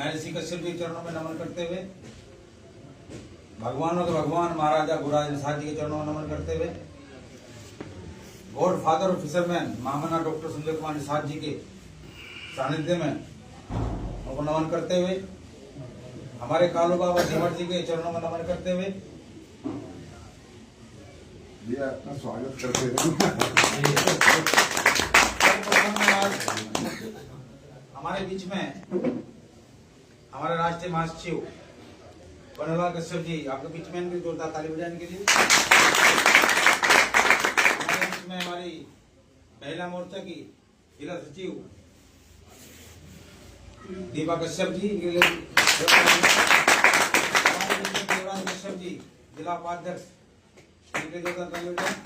मैं ऋषि कश्यप के चरणों में नमन करते हुए भगवानों के भगवान महाराजा गुरुराज निषाद जी के चरणों में नमन करते हुए गॉड फादर ऑफ फिशरमैन महामना डॉक्टर संजय कुमार निषाद जी के सानिध्य में उनको नमन करते हुए हमारे कालू बाबा धीमर जी के चरणों में नमन करते हुए अपना स्वागत करते हैं। हमारे बीच में हमारे राष्ट्रीय महासचिव बनवाल कश्यप जी आपके बीच में इनके जोरदार ताली बजाने के लिए। हमारे बीच में हमारी महिला मोर्चा की जिला सचिव दीपा कश्यप जी, कश्यप जी जिला उपाध्यक्ष इनके जोरदार ताली बजाएं।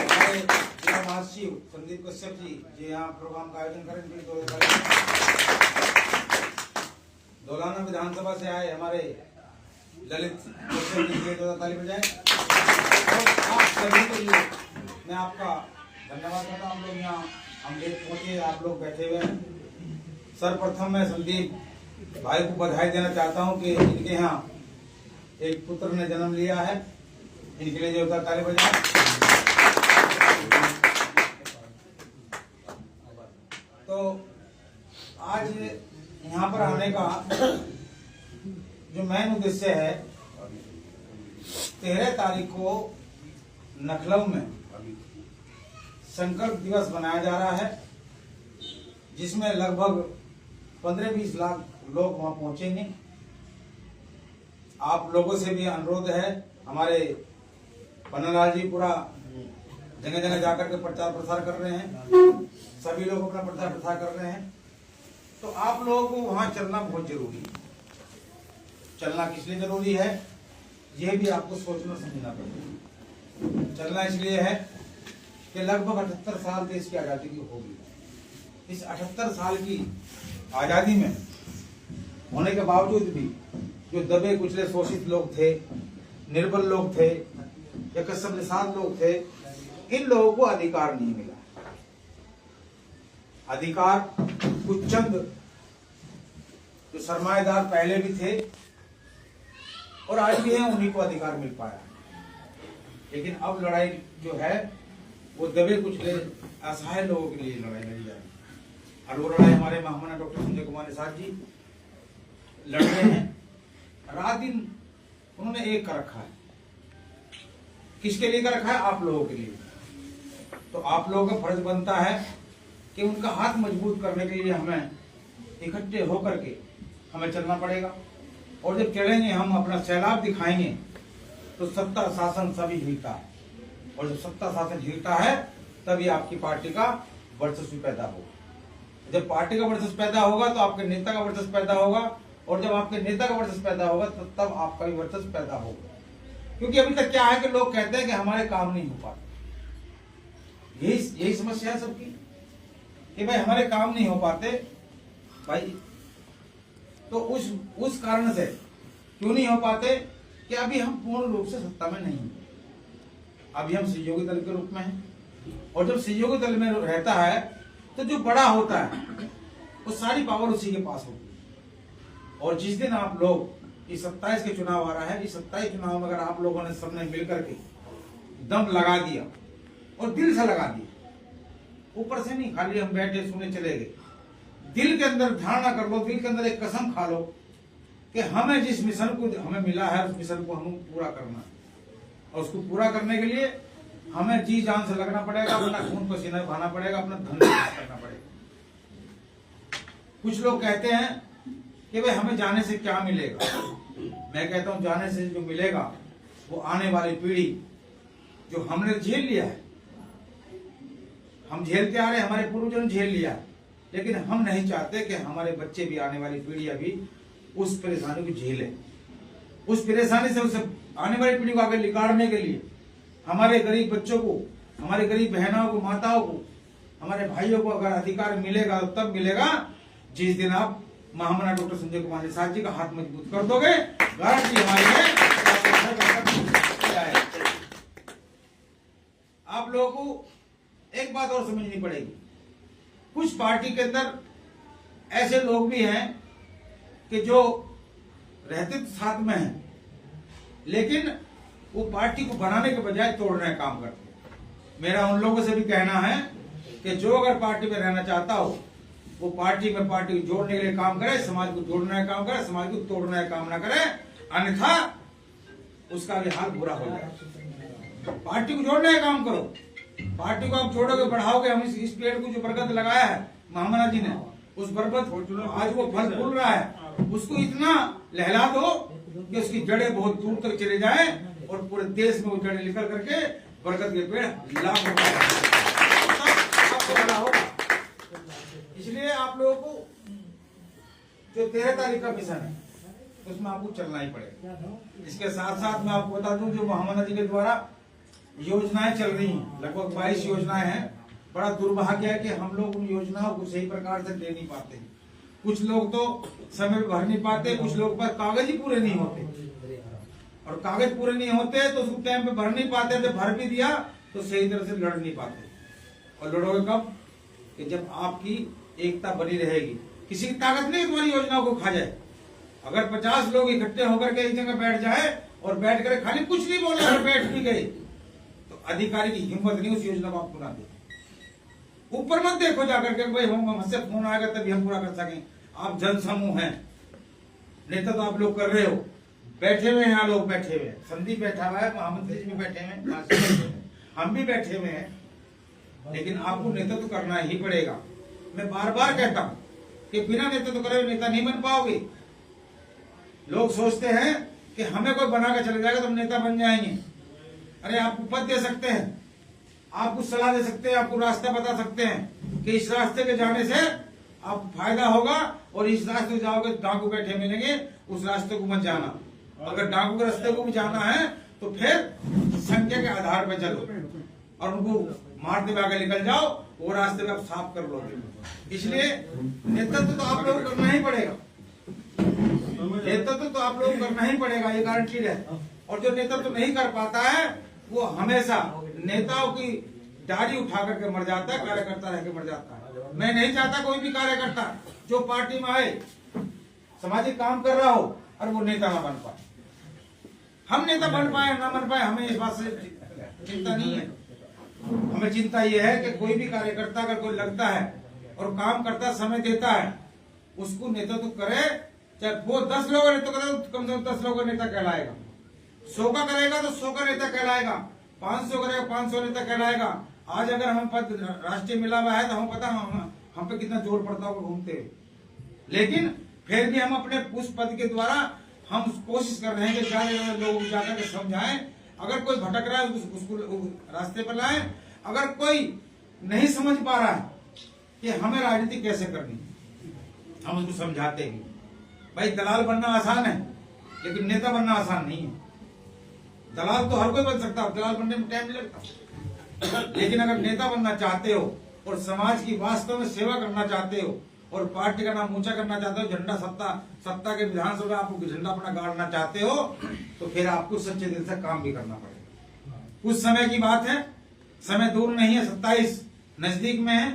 हमारे जिला महासचिव संदीप कश्यप जी जो यहाँ प्रोग्राम का आयोजन करें इनके जोरदार ताली बजाएं। दौलाना विधानसभा से आए हमारे ललित कश्यप जी के जोरदार ताली बजाएं। और आप सभी के लिए मैं आपका धन्यवाद करता हूँ। हम लोग यहाँ हम लेट पहुंचे, आप लोग बैठे हुए हैं। सर्वप्रथम मैं संदीप भाई को बधाई देना चाहता हूँ कि इनके यहाँ एक पुत्र ने जन्म लिया है। इनके लिए जोरदार ताली बजाएं। तो आज यहाँ पर आने का जो मेन उद्देश्य है, 13 तारीख को लखनऊ में संकल्प दिवस मनाया जा रहा है, जिसमें लगभग 15-20 लाख लोग वहां पहुंचेंगे। आप लोगों से भी अनुरोध है, हमारे पन्नालाल जी पूरा जगह जगह जाकर के प्रचार प्रसार कर रहे हैं, सभी लोग अपना प्रचार प्रसार कर रहे हैं। तो आप लोगों को वहां चलना बहुत जरूरी है। चलना किस लिए जरूरी है, यह भी आपको सोचना समझना पड़ेगा। चलना इसलिए है कि लगभग 78 साल देश की आजादी की होगी। इस 78 साल की आजादी में होने के बावजूद भी जो दबे कुचले शोषित लोग थे, निर्बल लोग थे या कश्यप निषाद लोग थे, इन लोगों को अधिकार नहीं मिला। अधिकार कुछ चंद जो सरमाएदार पहले भी थे और आज भी हैं, उन्हीं को अधिकार मिल पाया। लेकिन अब लड़ाई जो है वो दबे कुचले असहाय लोगों के लिए लड़ाई लड़ी जा रही है। और वो लड़ाई हमारे महामना डॉक्टर संजय कुमार निषाद जी लड़ रहे हैं। रात दिन उन्होंने एक कर रखा है। किसके लिए कर रखा है? आप लोगों के लिए। तो आप लोगों का फर्ज बनता है कि उनका हाथ मजबूत करने के लिए हमें इकट्ठे होकर के हमें चलना पड़ेगा। और जब चलेंगे, हम अपना सैलाब दिखाएंगे, तो सत्ता शासन सभी हिलता है। और जब सत्ता शासन हिलता है, तभी आपकी पार्टी का वर्चस्व पैदा होगा। जब पार्टी का वर्चस्व पैदा होगा तो आपके नेता का वर्चस्व पैदा होगा, और जब आपके नेता का वर्चस्व पैदा होगा तो तब आपका भी वर्चस्व पैदा होगा। क्योंकि अभी तक क्या है कि लोग कहते हैं कि हमारे काम नहीं हो पाते। यही समस्या है सबकी कि भाई हमारे काम नहीं हो पाते भाई। तो उस कारण से क्यों नहीं हो पाते कि अभी हम पूर्ण रूप से सत्ता में नहीं हैं। अभी हम सहयोगी दल के रूप में हैं, और जब सहयोगी दल में रहता है तो जो बड़ा होता है वो सारी पावर उसी के पास होती है। और जिस दिन आप लोग इस 27 के चुनाव आ रहा है, इस 27 चुनाव में अगर आप लोगों ने सबने मिलकर के दम लगा दिया और दिल से लगा दिया, ऊपर से नहीं खाली हम बैठे सुने चले गए, दिल के अंदर धारणा कर लो, दिल के अंदर एक कसम खा लो कि हमें जिस मिशन को हमें मिला है, उस मिशन को हमें पूरा करना है। और उसको पूरा करने के लिए हमें जी जान से लगना पड़ेगा, अपना खून पसीना बहाना पड़ेगा, अपना धन करना पड़ेगा। कुछ लोग कहते हैं कि भाई हमें जाने से क्या मिलेगा। मैं कहता हूं जाने से जो मिलेगा वो आने वाली पीढ़ी जो हमने झेल लिया है, हम झेलते आ रहे, हमारे पूर्वजों ने झेल लिया, लेकिन हम नहीं चाहते कि हमारे बच्चे भी, आने वाली पीढ़ी अभी उस परेशानी को झेले। उस परेशानी से उसे आने वाली पीढ़ी को आगे निकालने के लिए हमारे गरीब बच्चों को, हमारे गरीब बहनों को, माताओं को, हमारे भाइयों को अगर अधिकार मिलेगा तो तब मिलेगा जिस दिन आप महामना डॉक्टर संजय कुमार निषाद जी का हाथ मजबूत कर दोगे। गारंटी हमारी है। आप लोगों को एक बात और समझनी पड़ेगी, कुछ पार्टी के अंदर ऐसे लोग भी हैं कि जो रहते तो साथ में हैं, लेकिन वो पार्टी को बनाने के बजाय तोड़ने का काम करते हैं। मेरा उन लोगों से भी कहना है कि जो अगर पार्टी में रहना चाहता हो वो पार्टी को जोड़ने के लिए काम करे, समाज को जोड़ने का काम करे, समाज को तोड़ने का काम ना करे, अन्यथा उसका भी हाल बुरा हो जाए। पार्टी को जोड़ने का काम करो, पार्टी को आप जोड़ोगे, बढ़ाओगे। हम इस पेड़ को जो बरगद लगाया है महामना जी ने, उस बरगद आज वो फल फूल रहा है, उसको इतना लहला दो कि उसकी जड़ें बहुत दूर तक चले जाए और पूरे देश में वो जड़ें निकल करके बरगद के पेड़ लाखों आपको भला होगा। इसलिए आप लोगों को जो 13 तारीख का मिशन है उसमें आपको चलना ही पड़ेगा। इसके साथ साथ मैं आपको बता दूं, जो महामना जी के द्वारा योजनाएं चल रही हैं, लगभग 22 योजनाएं हैं। बड़ा दुर्भाग्य है कि हम लोग उन योजनाओं को सही प्रकार से ले नहीं पाते। कुछ लोग तो समय पर भर नहीं पाते, कुछ लोग पर कागज ही पूरे नहीं होते, और कागज पूरे नहीं होते तो उसको टाइम पे भर नहीं पाते थे। भर भी दिया तो सही तरह से लड़ नहीं पाते। और लड़ोगे कब? कि जब आपकी एकता बनी रहेगी। किसी की ताकत नहीं तुम्हारी योजनाओं को खा जाए। अगर 50 लोग इकट्ठे होकर के एक जगह बैठ जाए और बैठ कर खाली कुछ नहीं बोले और बैठ भी गए, तो अधिकारी की हिम्मत नहीं उस योजना को आप पूरा दे। ऊपर मत देखो जाकर के भाई हमसे फोन आएगा तभी हम पूरा कर सकें। आप जन समूह हैं, नेता तो आप लोग कर रहे हो, बैठे हुए हैं लोग, बैठे हुए हैं, संदीप बैठा हुआ है, महामंत्री जी भी बैठे हुए हैं, हम भी बैठे हुए हैं, लेकिन आपको नेतृत्व तो करना ही पड़ेगा। मैं बार बार कहता हूं कि बिना नेतृत्व करे नेता नहीं बन पाओगे। लोग सोचते हैं कि हमें कोई बना के चले जाएगा तो हम नेता बन जाएंगे। अरे आपको पद दे सकते हैं, आपको सलाह दे सकते हैं, आपको रास्ता बता सकते हैं कि इस रास्ते के जाने से आपको फायदा होगा, और इस रास्ते से जाओगे डाकू बैठे मिलेंगे, उस रास्ते को मत जाना। अगर डाकू के रास्ते को भी जाना है तो फिर संख्या के आधार पर चलो और उनको मारते हुए आगे निकल जाओ, वो रास्ते में आप साफ कर लोगे। इसलिए नेतृत्व तो आप लोग करना ही पड़ेगा, नेतृत्व तो आप लोग करना ही पड़ेगा, ये गारंटी है। और जो नेतृत्व नहीं कर पाता है वो हमेशा नेताओं की डायरी उठा करके मर जाता है, कार्यकर्ता रह के मर जाता है। मैं नहीं चाहता कोई भी कार्यकर्ता जो पार्टी में आए, सामाजिक काम कर रहा हो और वो नेता ना बन पाए। हम नेता बन पाए ना बन पाए, हमें इस बात से चिंता नहीं है। हमें चिंता ये है कि कोई भी कार्यकर्ता अगर कोई लगता है और काम करता, समय देता है, उसको नेतृत्व करे। चाहे वो 10 लोगों का नेतृत्व करे तो कम से कम 10 लोगों का नेता कहलाएगा। 100 का करेगा तो 100 का नेता कहलाएगा, 500 करेगा 500 नेता कहलाएगा। आज अगर हमें पद राष्ट्रीय मिला हुआ है तो हमें पता हम पे कितना जोर पड़ता होगा घूमते हुए, लेकिन फिर भी हम अपने उस पद के द्वारा हम कोशिश कर रहे हैं कि ज्यादा लोग जाकर के समझाएं। अगर कोई भटक रहा है उसको रास्ते पर लाएं। अगर कोई नहीं समझ पा रहा है कि हमें राजनीति कैसे करनी, हम उसको समझाते हैं। भाई दलाल बनना आसान है, लेकिन नेता बनना आसान नहीं है। दलाल तो हर कोई बन सकता है, दलाल बनने में टाइम लगता, लेकिन अगर नेता बनना चाहते हो और समाज की वास्तव में सेवा करना चाहते हो और पार्टी का नाम ऊंचा करना चाहते हो, झंडा सत्ता के विधानसभा आपको झंडा अपना गाड़ना चाहते हो, तो फिर आपको सच्चे दिल से काम भी करना पड़ेगा। कुछ समय की बात है, समय दूर नहीं है, 27 नजदीक में है,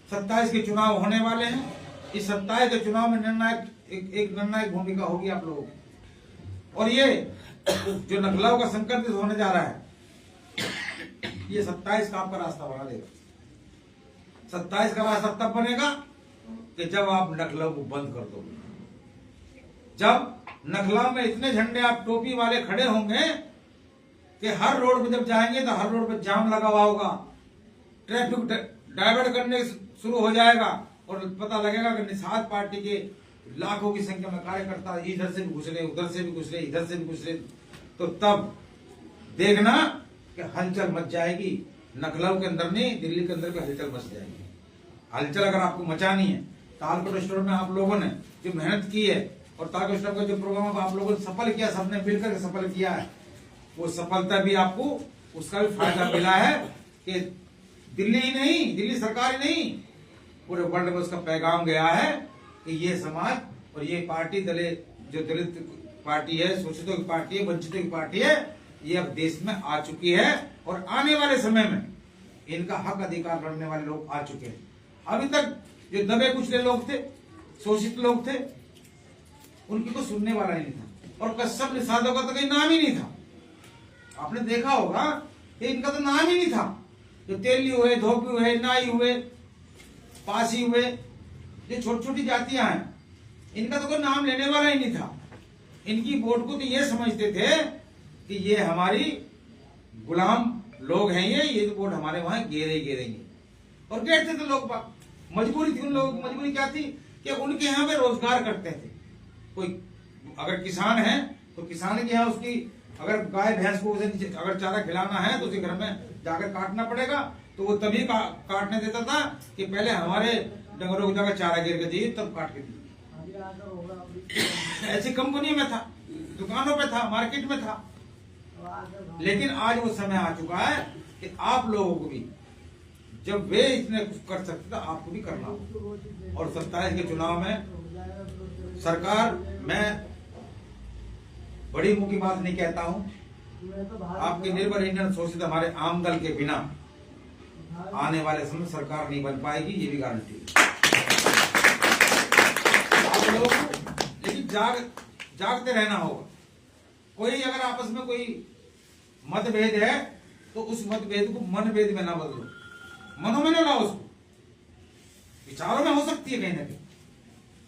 27 के चुनाव होने वाले हैं। इस 27 के चुनाव में एक निर्णायक भूमिका होगी आप लोगों की। और ये जो नखलाव का संकल्प होने जा रहा है, ये 27 का आपका रास्ता बना देगा। 27 का रास्ता तब बनेगा कि जब आप नखलाव को बंद कर दोगे। जब नखलाव में इतने झंडे आप टोपी वाले खड़े होंगे कि हर रोड पे जब जाएंगे तो हर रोड पे जाम लगा हुआ होगा, ट्रैफिक डाइवर्ट करने शुरू हो जाएगा और पता लगेगा कि निषाद पार्टी के लाखों की संख्या में कार्यकर्ता इधर से भी घुस रहे, उधर से भी घुस रहे, इधर से भी घुस रहे, तो तब देखना कि हलचल मच जाएगी। नखलाव के अंदर नहीं, दिल्ली के अंदर भी हलचल मच जाएगी। हलचल अगर आपको मचानी है, तालकोट स्टोर में आप लोगों ने जो मेहनत की है और तालकोट स्टोर का जो प्रोग्राम आप लोगों ने सफल किया, सबने मिलकर सफल किया है, वो सफलता भी आपको उसका भी फायदा मिला है कि दिल्ली ही नहीं, दिल्ली सरकार ही नहीं, पूरे वर्ल्ड में उसका पैगाम गया है कि ये समाज और ये पार्टी जो दलित पार्टी है, शोषितों की पार्टी है, वंचितों की पार्टी है, ये अब देश में आ चुकी है और आने वाले समय में इनका हक अधिकार लड़ने वाले लोग आ चुके हैं। अभी तक जो दबे कुचले लोग थे, शोषित लोग थे, उनकी को सुनने वाला ही नहीं था। और कश्यप निषादों का तो कहीं नाम ही नहीं था। आपने देखा होगा कि इनका तो नाम ही नहीं था। जो तेली हुए, धोबी हुए, नाई हुए, पासी हुए, ये छोटी छोटी जातियां हैं, इनका तो कोई नाम लेने वाला ही नहीं था। इनकी वोट को तो ये समझते थे कि ये हमारी गुलाम लोग हैं, ये तो वोट हमारे वहां गेरेंगे। और कहते थे लोग, मजबूरी थी उन लोगों की। मजबूरी क्या थी कि उनके यहाँ पे रोजगार करते थे। कोई अगर किसान है तो किसान के यहाँ उसकी अगर गाय भैंस को उसे अगर चारा खिलाना है तो उसे घर में जाकर काटना पड़ेगा, तो वो तभी काटने देता था कि पहले हमारे डंगरों को जाकर चारा गिर के दिए तब काट के दिए। ऐसी कंपनी में था, दुकानों पे था, मार्केट में था। लेकिन आज वो समय आ चुका है कि आप लोगों को भी, जब वे इतने कुछ कर सकते थे, आपको भी करना हो। और 27 के चुनाव में सरकार, मैं बड़ी मुंह की बात नहीं कहता हूं, आपके निर्भर इंडियन शोषित हमारे आम दल के बिना आने वाले समय सरकार नहीं बन पाएगी, ये भी गारंटी है। आप लोग लेकिन जागते रहना होगा। कोई अगर आपस में कोई मतभेद है तो उस मतभेद को मनभेद में ना बदलो, मनों में ना लाओ उसको। विचारों में हो सकती है कहीं ना कहीं,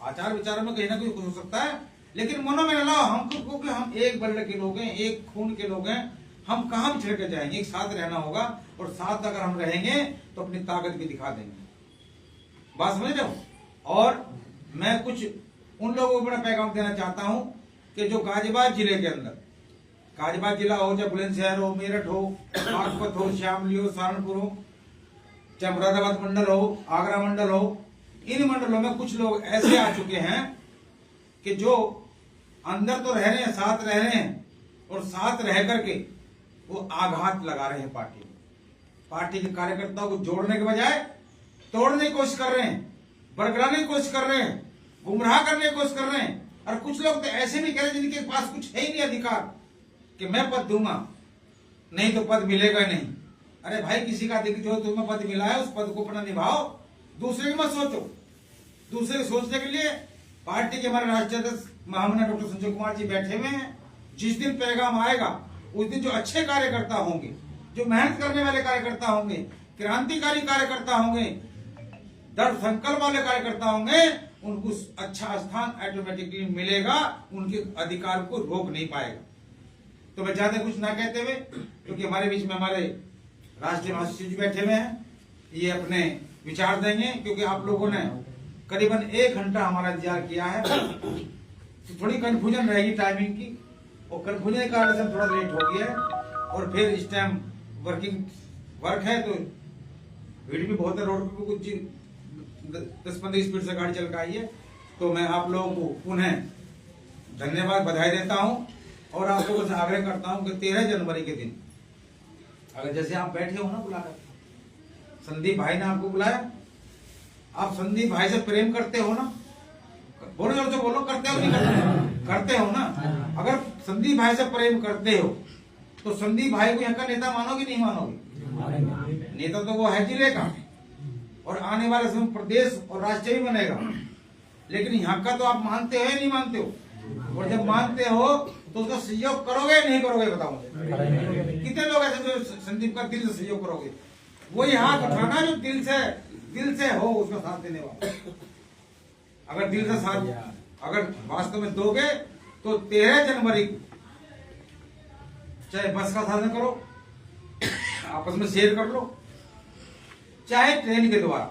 आचार विचारों में कहीं ना कहीं कुछ हो सकता है, लेकिन मनों में ना लाओ। हम क्योंकि हम एक ब्लड के लोग हैं, एक खून के लोग हैं, हम कहां बिछड़ के जाएंगे। एक साथ रहना होगा, और साथ अगर हम रहेंगे तो अपनी ताकत भी दिखा देंगे। बात समझ रहे हो। और मैं कुछ उन लोगों को बड़ा पैगाम देना चाहता हूं कि जो गाजियाबाद जिले के अंदर, गाजियाबाद जिला हो, चाहे बुलंदशहर हो, मेरठ हो, बागपत हो, शामली हो, सहारनपुर हो, चाहे मुरादाबाद मंडल हो, आगरा मंडल हो, इन मंडलों में कुछ लोग ऐसे आ चुके हैं कि जो अंदर तो रह रहे हैं, साथ रह रहे हैं, और साथ रह करके वो आघात लगा रहे हैं पार्टी में। पार्टी के कार्यकर्ताओं को जोड़ने के बजाय तोड़ने की कोशिश कर रहे हैं, बरगलाने की कोशिश कर रहे हैं, गुमराह करने की कोशिश कर रहे हैं। और कुछ लोग तो ऐसे भी कह रहे हैं जिनके पास कुछ है ही नहीं अधिकार कि मैं पद दूंगा, नहीं तो पद मिलेगा नहीं। अरे भाई, किसी का जो तुम्हें पद मिला है उस पद को अपना निभाओ, दूसरे की मत सोचो। दूसरे के सोचने के लिए पार्टी के हमारे राष्ट्रीय अध्यक्ष महामना डॉक्टर संजय कुमार जी बैठे हुए हैं। जिस दिन पैगाम आएगा उस दिन जो अच्छे कार्यकर्ता होंगे, जो मेहनत करने वाले कार्यकर्ता होंगे, क्रांतिकारी कार्यकर्ता होंगे, दृढ़ संकल्प वाले कार्यकर्ता होंगे, उनको अच्छा स्थान ऑटोमेटिकली मिलेगा, उनके अधिकार को रोक नहीं पाएगा। तो मैं ज्यादा कुछ ना कहते हुए, क्योंकि हमारे बीच में हमारे राष्ट्रीय महासचिव जी बैठे हुए हैं, ये अपने विचार देंगे। क्योंकि आप लोगों ने करीबन 1 घंटा हमारा इंतजार किया है, तो थोड़ी कंफ्यूजन रहेगी टाइमिंग की, और कंफ्यूजन के कारण से हम थोड़ा लेट हो गया है। और फिर इस टाइम वर्क है, तो भीड़ भी बहुत है, रोड पे कुछ 10-15 स्पीड से गाड़ी चल के आई है। तो मैं आप लोगों को पुनः धन्यवाद, बधाई देता हूं, और आप लोगों से आग्रह करता हूं कि 13 जनवरी के दिन, अगर जैसे आप बैठे हो ना बुलाकर, संदीप भाई ने आपको बुलाया, आप संदीप भाई से प्रेम करते हो ना, बोलो जोर से बोलो, करते हो नहीं करते? करते हो ना। अगर संदीप भाई से प्रेम करते हो तो संदीप भाई को यहाँ का नेता मानोगे नहीं मानोगे? नेता तो वो है जिले का, और आने वाले समय प्रदेश और राज्य भी बनेगा। लेकिन यहाँ का तो आप मानते हो या नहीं मानते हो? और जब मानते हो तो उसका सहयोग करोगे नहीं करोगे, बताओ मुझे। कितने लोग ऐसे जो संदीप का दिल से सहयोग करोगे? वही हाथ उठाना जो दिल से हो उसका साथ देने वाला। अगर दिल से साथ, अगर वास्तव में दोगे तो 13 जनवरी को चाहे बस का साधन करो, आपस में शेयर कर लो, चाहे ट्रेन के द्वारा,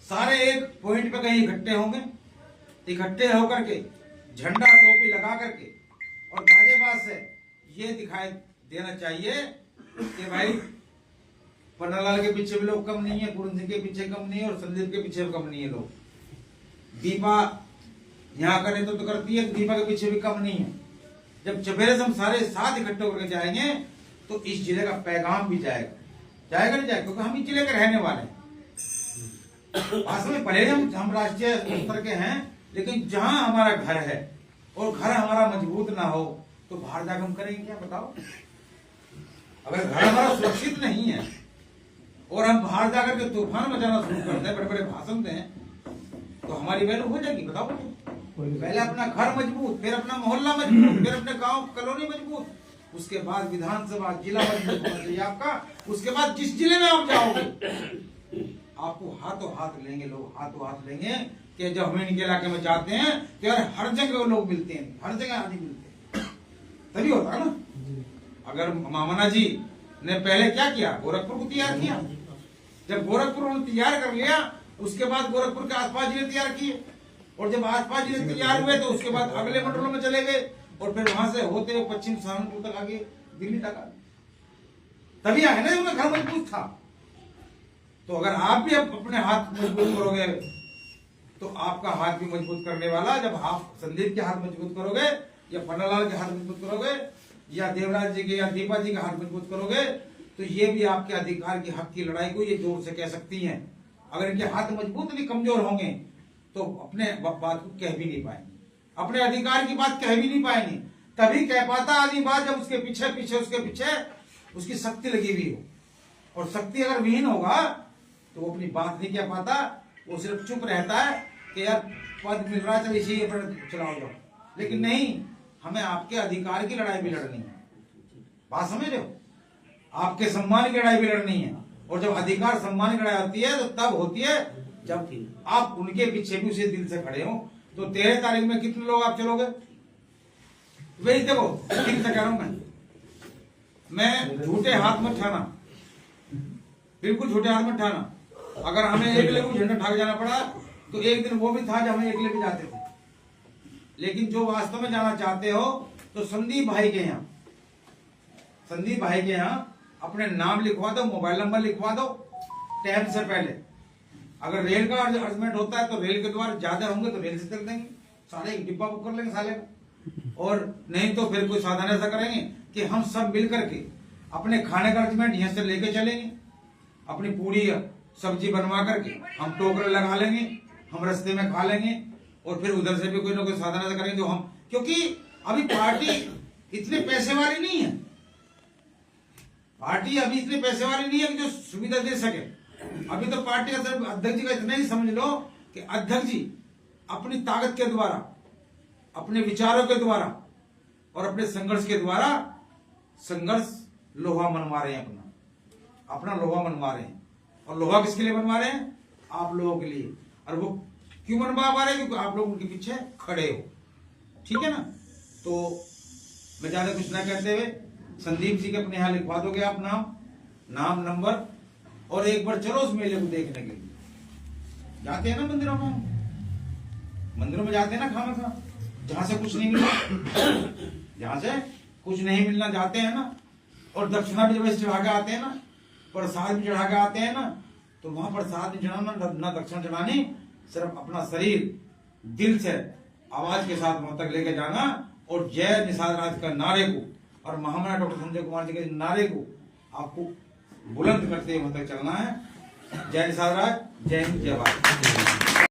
सारे एक पॉइंट पे कहीं इकट्ठे होंगे, इकट्ठे होकर के झंडा टोपी लगा करके और गाजियाबाद से ये दिखाई देना चाहिए कि भाई पन्नालाल के पीछे भी लोग कम नहीं है, पूरन सिंह के पीछे कम नहीं है, और संदीप के पीछे भी कम नहीं है लोग। दीपा यहाँ का नेतृत्व तो करती है, दीपा के पीछे भी कम नहीं है। जब चपेरे से हम सारे साथ इकट्ठे होकर जाएंगे तो इस जिले का पैगाम भी जाएगा, जाएगा नहीं जाएगा, क्योंकि हम इस जिले के रहने वाले हैं। वास्तव में भले हम राष्ट्रीय स्तर के हैं, लेकिन जहां हमारा घर है और घर हमारा मजबूत ना हो तो बाहर जाकर हम करेंगे क्या, बताओ? अगर घर हमारा सुरक्षित नहीं है और हम बाहर जाकर के तूफान मचाना शुरू करते हैं, बड़े बड़े भाषण दें, तो हमारी वैल्यू हो जाएगी, बताओ? पहले अपना घर मजबूत, फिर अपना मोहल्ला मजबूत, फिर अपने गांव कॉलोनी मजबूत, उसके बाद विधानसभा जिला मजबूत होना चाहिए आपका। उसके बाद जिस जिले में आप जाओगे आपको हाथों हाथ लेंगे लोग, हाथों हाथ लेंगे कि जब हम इनके इलाके में जाते हैं तो यार हर जगह लोग मिलते हैं, हर जगह आदमी मिलते हैं, तभी होता है ना। अगर मामना जी ने पहले क्या किया, गोरखपुर को तैयार किया, जब गोरखपुर उन्होंने तैयार कर लिया उसके बाद गोरखपुर के आसपास जिले तैयार किए, और जब आसपास जिले तैयार हुए तो उसके बाद अगले मंडलों में चले गए, और फिर वहां से होते हुए पश्चिम सहारनपुर तक आगे, दिल्ली तक आगे, तभी आए ना, उनका घर मजबूत था। तो अगर आप भी अपने हाथ मजबूत करोगे तो आपका हाथ भी मजबूत करने वाला, जब आप संदीप के हाथ मजबूत करोगे या पन्नालाल के हाथ मजबूत करोगे या देवराज जी के या दीपा जी का हाथ मजबूत करोगे तो ये भी आपके अधिकार की हक की लड़ाई को ये जोर से कह सकती हैं। अगर इनके हाथ मजबूत नहीं कमजोर होंगे तो अपने बात को कह भी नहीं पाएंगे, अपने अधिकार की बात कह भी नहीं पाएंगे। तभी कह पाता आदमी बात जब उसके पीछे उसकी शक्ति लगी हुई हो, और शक्ति अगर विहीन होगा तो वो अपनी बात नहीं कह पाता, वो सिर्फ चुप रहता है कि यार पद मिल रहा है इसी पर चलाओ जाओ। लेकिन नहीं, हमें आपके अधिकार की लड़ाई भी लड़नी है, बात समझ रहे हो, आपके सम्मान की लड़ाई भी लड़नी है। और जब अधिकार सम्मान की लड़ाई होती है तो तब होती है जब आप उनके पीछे भी उसी दिल से खड़े हो। तो 13 तारीख में कितने लोग आप चलोगे, वही देखो ठीक से कह रहा हूं मैं झूठे हाथ में ठाना, बिल्कुल झूठे हाथ में ठाना। अगर हमें एकले को झंडा ठाक जाना पड़ा तो एक दिन वो भी था जब हमें एकले भी जाते थे, लेकिन जो वास्तव में जाना चाहते हो तो संदीप भाई के यहाँ अपने नाम लिखवा दो, मोबाइल नंबर लिखवा दो टाइम से पहले। अगर रेल का अर्जमेंट होता है तो रेल के द्वारा ज्यादा होंगे तो रेल से चल देंगे, सारे एक डिब्बा बुक कर लेंगे साले का। और नहीं तो फिर कोई साधन ऐसा करेंगे कि हम सब मिल करके अपने खाने का अर्जमेंट यहाँ से लेके चलेंगे, अपनी पूरी सब्जी बनवा करके हम टोकरे लगा लेंगे, हम रास्ते में खा लेंगे, और फिर उधर से भी कोई ना कोई साधन ऐसा करेंगे जो हम, क्योंकि अभी पार्टी इतने पैसे वाली नहीं है, पार्टी अभी इतने पैसे वाली नहीं है कि जो सुविधा दे सके। अभी तो पार्टी का सिर्फ अध्यक्ष जी का इतना ही समझ लो कि अध्यक्ष जी अपनी ताकत के द्वारा, अपने विचारों के द्वारा और अपने संघर्ष के द्वारा संघर्ष लोहा मनवा रहे हैं, अपना लोहा मनवा रहे हैं। और लोहा किसके लिए बनवा रहे हैं, आप लोगों के लिए। और वो क्यों बनवा पा रहे हैं, क्योंकि आप लोग उनके पीछे खड़े हो, ठीक है ना। तो मैं ज्यादा कुछ ना कहते हुए संदीप जी के अपने यहाँ लिखवा दोगे आप नाम नंबर, और एक बार चलो उस मेले को देखने के लिए। जाते हैं ना मंदिरों में जाते हैं ना, खाना जहां से कुछ नहीं मिलना जाते हैं ना। और दक्षिणा भी जब चढ़ा के आते हैं ना, प्रसाद भी चढ़ा के आते हैं ना, तो वहां प्रसाद नहीं चढ़ाना, ना दक्षिणा चढ़ानी, सिर्फ अपना शरीर दिल से आवाज के साथ वहां तक लेके जाना, और जय निषाद राज का नारे को और महामना डॉक्टर संजय कुमार जी के नारे को आपको बुलंद करते हुए वहां तक चलना है। जय निषाद राज, जय हिंद, जय भारत।